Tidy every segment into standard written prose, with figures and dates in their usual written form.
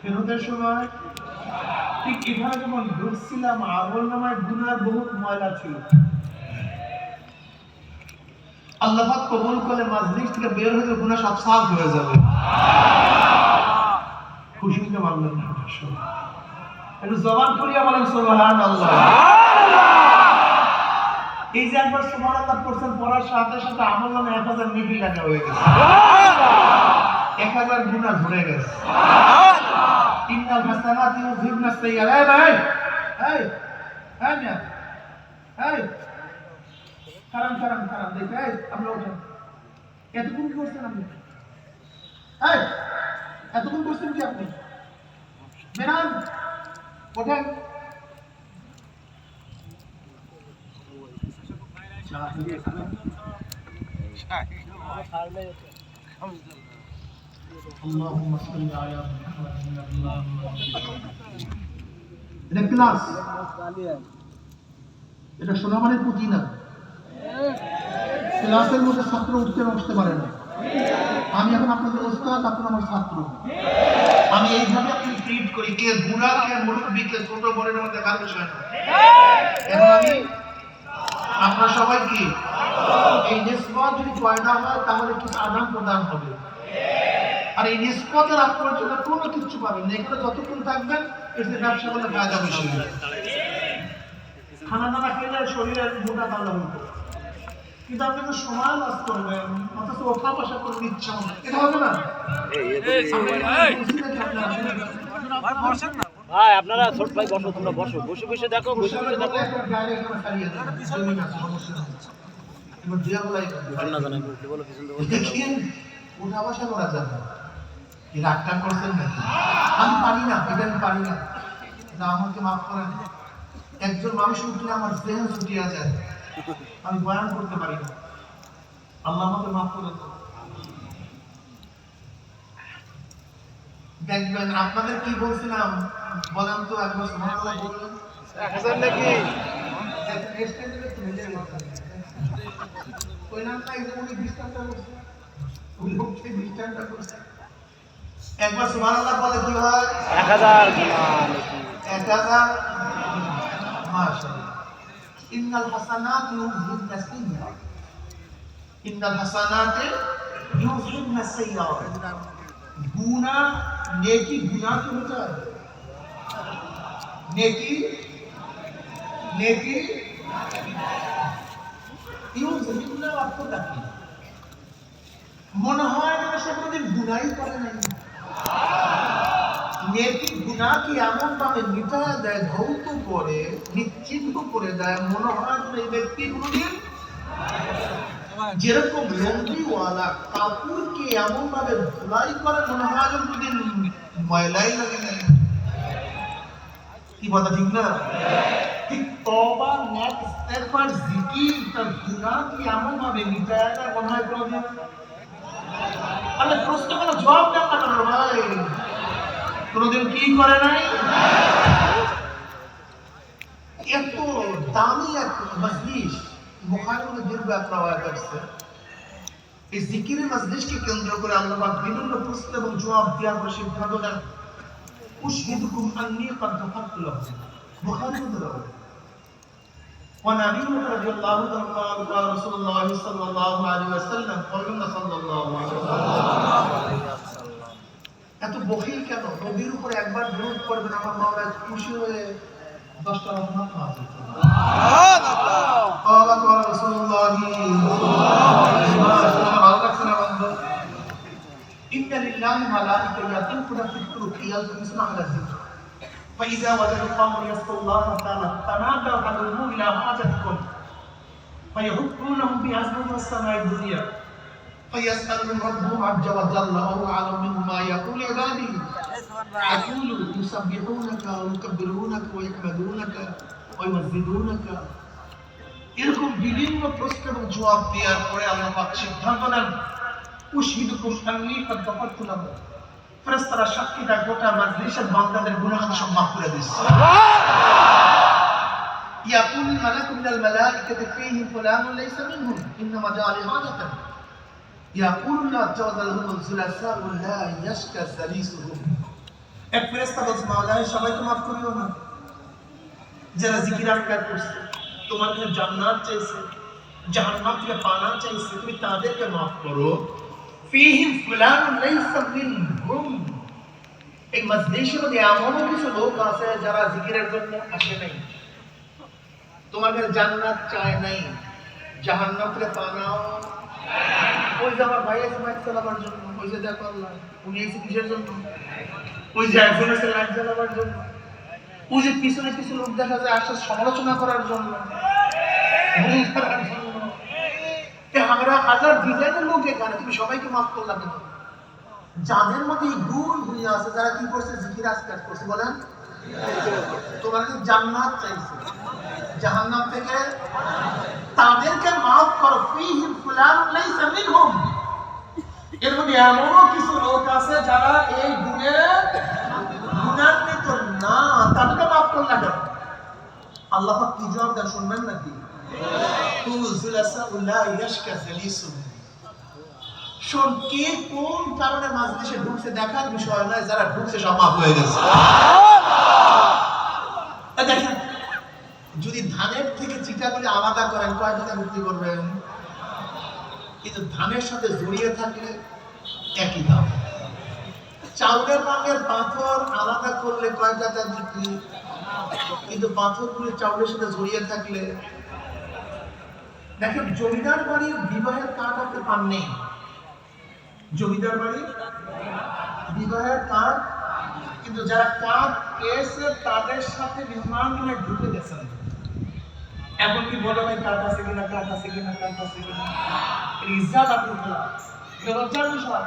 ফেরতের সময় ঠিক এখানে যখন ঢুকছিলাম আমলনামায় গুনার বহুত ময়লা ছিল। আল্লাহ পাক কবুল করে মাজলিস থেকে বের হয়ে গুনাহ সব সাফ হয়ে যাবে। খুশি হতে পারলেন না? একটু জবান খুলিয়া বলেন সুবহানাল্লাহ। এই যে একবার সুবহানাল্লাহ পড়ছেন, পড়ার সাথে সাথে আমলনামায় 1000 নেকি লেখা হয়ে গেছে, 1000 গুনাহ ঝরে গেছে। ইন্নাল হাসানাতি ইউযহিবনা সাইয়্যাত। এই ভাই, এই এই মিয়া, এই কারণ দেখে আমরা ওঠেন। এতক্ষণ কি করছেন আপনি? এই এতক্ষণ করছেন কি আপনি? বেরান, ওঠেন। আল্লাহুম্মা সাল্লি আলা মুহাম্মাদ। এটা ক্লাস, এটা সোনামানের পুঁজি না। ক্লাসের মধ্যে ছাত্র উঠতে বসতে পারে না। আমি এখন আপনাদের ওস্তাদ, আপনারা আমার ছাত্র। আমি এইভাবে আপনি ট্রিট করি, কে বুড়া কে মুরব্বী কে ছোট বড়ের মধ্যে কার বিষয় না। এবং আমি আপনারা সবাই কি এই নিসবত যদি পয়দা হয় তাহলে কিছু আদান প্রদান হবে। আর এই নিসবতের আপনার জন্য কোনো কিছু পাবেন না। এখানে যতক্ষণ থাকবেন এর ব্যবসা করলে ফায়দা বেশি হবে। খানা দানা খেলে শরীরের মোটা তাজা হইতো, কিন্তু আপনি তো সময় লস করবেন, অথচ ওঠা বসা করতে ইচ্ছা হবে, এটা হবে না। ভাই আপনারা ছোট ভাই বসো, তোমরা বসো, বসে বসে দেখো, বসে বসে দেখো। ওঠা বসা করা যাবে, রাগটা করছেন নাকি? আমি পারি না, এটা আমি পারি না, এটা আমাকে মাফ করেন। একজন মানুষ উঠলে আমার জেহেন ছুটিয়া যায়, আমি বয়ান করতে পারি না, আল্লাহ আমাকে মাফ করে দেন। দেখবেন আপনাদের কি বলছিলাম বলেন তো, একবার সুবহানাল্লাহ বললেন 1000 নাকি ওই নামটা এই যে উনি দৃষ্টান্ত করছে, ওই লোককে দৃষ্টান্ত করছে। একবার সুবহানাল্লাহ বলে কি হয়? 1000 1000। মাশাআল্লাহ। ইন্নাল হাসানাত ইউযহিবনা সাইয়্যাত। ইন্নাল হাসানাত ইউযহিবনা সাইয়্যাত। গুনাহ নেকি গুনাহ কি होता है? নেকি ইউযহিবনা অর্থটা কি? মনে হয় যেন সে কোনোদিন গুনাহই করে নাই। নেকি গুনাহ কি এমন ভাবে মিটায়া দেয়, ধৌত করে নিশ্চিহ্ন করে দেয়, মনে হয় যেন এই ব্যক্তি কোনোদিন, যেরকম লম্বিওয়ালা কাপড়কে এমন ভাবে ধুলাই করে মনে হয় যেন কোনোদিন ময়লাই লাগে নাই। কি কথা ঠিক না? ঠিক তওবা, নেক ইস্তেগফার, জিকির, তার গুনাহ কি এমন ভাবে মিটায়া দেয় মনে হয় কোনোদিন। আরে প্রশ্ন কোনো জবাব দেন না কেন ভাই? কোনোদিন কি করে নাই? এত দামি এক মজলিস বুখারীর মধ্যে দীর্ঘ এক রওয়ায়াত আছে। এই জিকিরের মজলিসকে কেন্দ্র করে আল্লাহ পাক বিভিন্ন প্রশ্ন এবং জবাব দেওয়ার পর সিদ্ধান্ত নেন, উশহিদুকুম আন্নী ক্বাদ গাফারতু লাহুম। বুখারীর মধ্যে রওয়ায়াত। وعن أبي هريرة رضي الله عنه قال رسول الله صلى الله عليه وسلم قال صلى الله عليه وسلم এত বখিল কেন? নবীর উপরে একবার দরুদ পড়বেন, আমার মাওলা খুশি হয়ে 10টা রহমত নাযিল করবেন। সুবহানাল্লাহ। قال رسول الله ভালো লাগছে না বন্ধু? إن لله ملائكة يطوفون في الطرق يلتمسون أهل الذكر فإذا وجدوا قوما يذكرون الله تعالى تنادوا هلموا إلى حاجتكم فيهبونهم بعزم السماء الدنيا فيسألهم ربهم عز وجل وهو أعلم مما يقول عباده يقول يسبحونك ويكبرونك ويحمدونك ويمجدونك। এরকম বিভিন্ন প্রশ্ন এবং জবাব দেওয়ার পরে আল্লাহ পাক সিদ্ধান্ত নেন, উশহিদুকুম আন্নী ক্বাদ গাফারতু লাহুম। ফেরেশতারা সাক্ষী দেয় গোটা মাজলিসের বান্দাদের গুনাহ সব মাফ করে দিয়েছে। ইয়াকুল মালাকুল মিনাল মালাইকাতি ফীহিম ফুলানুন লাইসা মিনহুম ইন্নামা জাআ লিহাজাতান। ইয়াকুলুল্লাহ তাআলাহুম যুলাসাউ লা ইয়াশকা জালিসুহুম। এক ফেরেশতা বলছে, মাওলা সবাইকে মাফ করিও না, যারা জিকির আজকার করছে, তোমার কাছে জান্নাত চাইছে, জাহান্নাম থেকে পানা চাইছে, তুমি তাদেরকে মাফ করো। ফীহিম ফুলানুন লাইসা মিনহুম। এই মজলিসের মধ্যে এমনও কিছু লোক আছে যারা জিকিরের জন্য আসে নাই, তোমার কাছে জান্নাত চায় নাই, জাহান্নাম থেকে পানাও। ওই যে আমার ভাই আছে মাইক চালাবার জন্য, ওই যে দেখো আল্লাহ উনি এসে কিসের জন্য, ওই যে একজন আছে লাইট জ্বালাবার জন্য, ওই যে পিছনে কিছু লোক দেখা যায় আসলে সমালোচনা করার জন্য, ভুল করার জন্য। আমরা হাজার ডিজাইনের লোক এখানে, তুমি সবাইকে মাফ করলাম কেন? যাদের মধ্যে এই গুণ হয়ে আছে, যারা কি করছে, জিকির আজকার করছে, বলেন তোমার কাছে জান্নাত চাইছে, জাহান্নাম থেকে তাদেরকে মাফ করো। ফীহিম ফুলানুন লাইসা মিনহুম। এর মধ্যে এমনও কিছু লোক আছে যারা এই গুণান্বিত না, তাদেরকে মাফ করলা কেন? আল্লাহ পাক কি জবাব দেন শুনবেন নাকি? শোন, কে কোন কারণে মাজলিসে ঢুকছে দেখার বিষয় নয়, যারা ঢুকছে সব মাফ হয়ে গেছে। দেখেন, যদি ধানের থেকে চিটাগুলি আলাদা করেন, কয় টাকা বিক্রি করবেন? কিন্তু ধানের সাথে জড়িয়ে থাকলে একই দাম। চাউলের রঙের পাথর আলাদা করলে কয় টাকা বিক্রি, কিন্তু পাথরগুলি চাউলের সাথে জড়িয়ে থাকলে। দেখেন, জমিদার বাড়ির বিবাহের কার্ড আপনি পাননি, জমিদার বাড়ির বিবাহের কার্ড, কিন্তু যারা কার্ড পেয়েছে তাদের সাথে মেহমান নিয়ে ঢুকে গেছেন। এখন কি বলে ভাই কার্ড আছে কিনা, কার্ড আছে কিনা, কার্ড আছে কিনা, ইজ্জত আপনি লজ্জার বিষয়।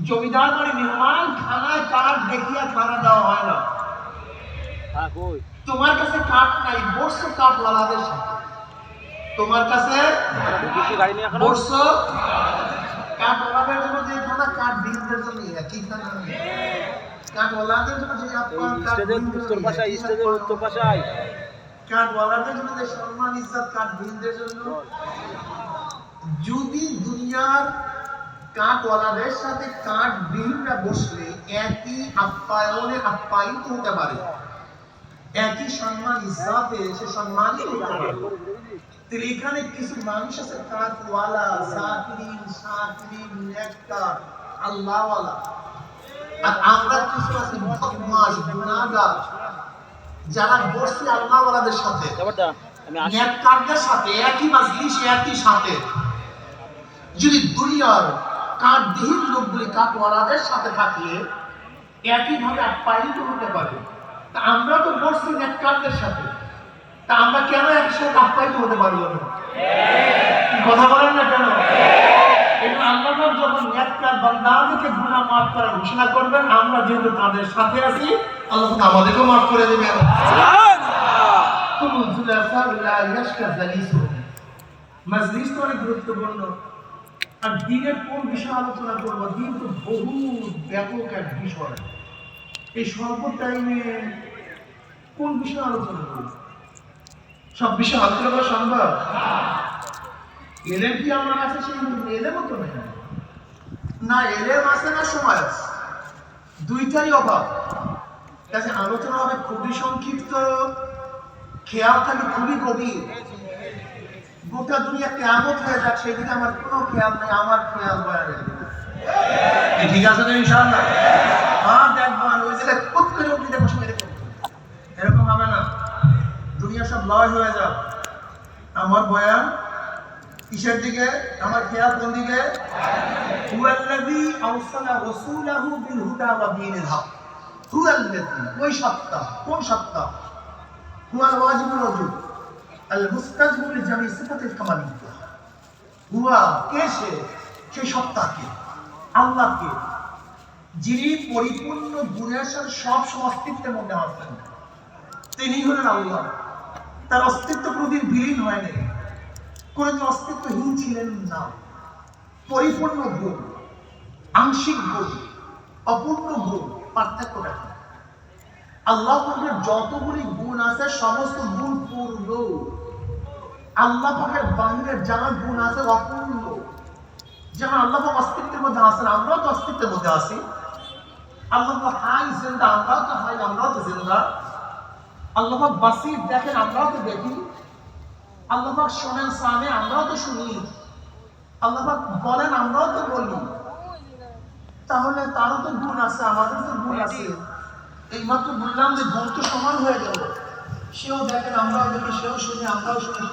জমিদার বাড়ি মেহমান খানায় কার্ড দেখিয়া খানা দেওয়া হয় না। তোমার কাছে কার্ড নাই, বসছো কার্ড ওয়ালাদের সাথে, তোমার কাছে বসছো কার্ড ওয়ালাদের জন্য যে খানা, কার্ড বিলদের জন্য একই খানা। কার্ড ওয়ালাদের জন্য যে আপনার কার্ড ওয়ালাদের জন্য যে সম্মান ইজ্জত, কার্ড বিলদের জন্য। যদি দুনিয়ার কার্ড ওয়ালাদের সাথে কার্ড বিলরা বসলে একই আপ্যায়নে আপ্যায়িত হতে পারে, একই সম্মান ইজ্জতে সে সম্মানিত হতে পারে। তাহলে এখানে কিছু মানুষ আছে কার্ড ওয়ালা, জাকিরিন, শাকিরিন, নেককার, আল্লাহওয়ালা, আর আমরা কিছু আছি বদমাশ, গুনাহগার, যারা বসছে আল্লাহওয়ালাদের সাথে, নেককারদের সাথে, একই মাজলিসে, একই সাথে। যদি দুনিয়ার কার্ডবিহীন লোকগুলি কার্ডওয়ালাদের সাথে থাকলে একইভাবে আপ্যায়িত হতে পারে, তা আমরা তো বসছি নেককারদের সাথে, তা আমরা কেন একসাথে আপ্যায়িত হতে পারবো না? কথা বলেন না কেন? আল্লাহ যখন নেককার বান্দাদেরকে গুনাহ মাফ করার ঘোষণা করবেন, আমরা যেহেতু তাদের সাথে আছি, আল্লাহ আমাদেরকেও মাফ করে দেবেন। মাজলিস তো অনেক গুরুত্বপূর্ণ। আর দিনের কোন বিষয় আলোচনা করবো? দিন তো বহু ব্যাপক এক বিষয়। এই স্বল্প টাইমে কোন বিষয় আলোচনা করবো? সব বিষয় আলোচনা করা সম্ভব? এলেম কি আমার কাছে সেই এলেমও তো নেই, না এলেম আছে না সময় আছে, দুইটারই অভাব। কাছে আলোচনা হবে খুবই সংক্ষিপ্ত, খেয়াল থাকে খুবই গভীর। গোটা দুনিয়া কিয়ামত হয়ে যাক, সেদিকে আমার কোনো খেয়াল নেই, আমার খেয়াল বয়ানের দিকে। ঠিক আছে তো ইনশাআল্লাহ? হ্যাঁ, দেখবেন ওই যে খুব করে উঠে বসে মেরে করবো, এরকম হবে না। দুনিয়া সব লয় হয়ে যাক, আমার বয়ান কিসের দিকে, আমার খেয়াল কোন দিকে? হুয়াল্লাযী আরসালা রাসূলাহু বিল হুদা ওয়া দীনিল হক। হুয়াল্লাযী, ওই সত্তা, কোন সত্তা? হুয়াল ওয়াজিবুল ওয়াজুব আল মুস্তাজিবু লিজামি সিফাতিল কামালিয়্যাহ। হুয়া কে? সেই সত্তাকে, আল্লাহকে, যিনি পরিপূর্ণ গুণের সাথে সব অস্তিত্বের মধ্যে আছেন। তিনি হলেন আল্লাহ। তার অস্তিত্ব কোনদিন বিলীন হয়নি, কোনদিন অস্তিত্বহীন ছিলেন না। পরিপূর্ণ গুণ, আংশিক গুণ, অপূর্ণ গুণ, পার্থক্যটা কি? আল্লাহ পাকের যতগুলি গুণ আছে সমস্ত গুণ পূর্ণ। আল্লাহ পাকের বাহিরের যা গুণ আছে অপূর্ণ। যেমন আল্লাহ পাক অস্তিত্বের মধ্যে আছেন, আমরাও তো অস্তিত্বের মধ্যে আছি। আল্লাহ পাক হাই জিন্দা, আমরাও তো হাই, আমরাও তো জিন্দা। আল্লাহ পাক বাসির, দেখেন আমরাও তো দেখি। আল্লাহ পাক শোনেন, সামে, আমরাও তো শুনি। আল্লাহ পাক বলেন, আমরাও তো বলি। তাহলে তারও তো গুণ আছে, আমাদের তো গুণ আছে। এইমাত্র বললাম যে গুণ তো সমান হয়ে গেল। সেও দেখেন, আমরাও দেখি, সেও শুনি, আমরাও শুনি।